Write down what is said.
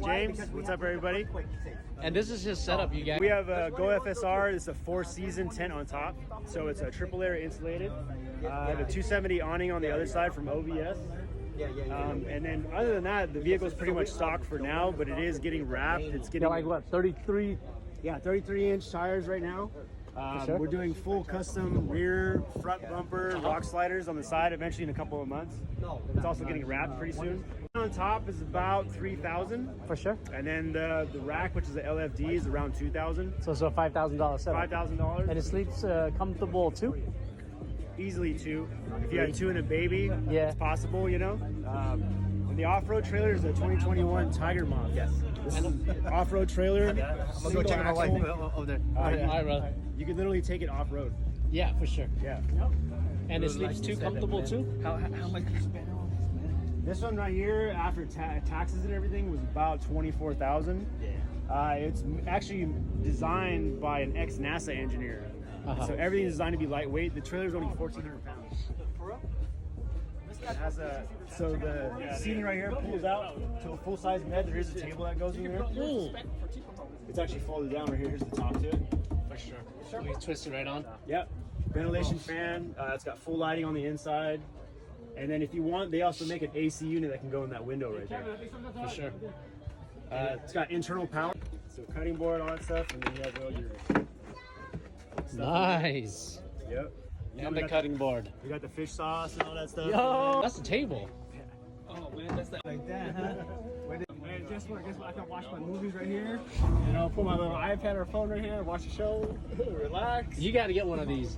James, what's up, everybody? And this is his setup, you guys. We have a Go FSR. It's a 4-season tent on top, so it's a triple layer insulated. I have a 270 awning on the other side from OVS. And then other than that, the vehicle's pretty much stock for now, but it is getting wrapped. It's getting like what, 33? Yeah, 33-inch tires right now. Sure. We're doing full custom rear, front bumper, rock sliders on the side eventually in a couple of months. It's also getting wrapped pretty soon. On top is about $3,000. For sure. And then the rack, which is the LFD, is around $2,000. So it's a $5,000 setup. $5,000. And it sleeps comfortable too? Easily two. If you had two and a baby, yeah, it's possible, you know. And the off-road trailer is a 2021 Tiger Moth. Yes. This is an off-road trailer. I'm gonna go check my wife over there. All right, brother. You can literally take it off-road. Yeah, for sure. Yeah. And it sleeps too comfortable too? How much did you spend on this, man? This one right here, after taxes and everything, was about $24,000. Yeah. It's actually designed by an ex-NASA engineer. So everything is designed to be lightweight. The trailer is only 1,400 pounds. It has so the seating right here pulls out to a full-size bed. There is a table that goes in there. It's actually folded down right here. Here's the top to it. For sure. We twist it right on. Yep. Ventilation fan. It's got full lighting on the inside. And then if you want, they also make an AC unit that can go in that window right there. For sure. It's got internal power. So cutting board, all that stuff. And then you have all your Nice. Yep. And the cutting board. We got the fish sauce and all that stuff. Yo, that's the table. Oh man, that's like that, huh? Man, guess what? I can watch my movies right here. You know, put my little iPad or phone right here, watch a show, relax. You got to get one of these.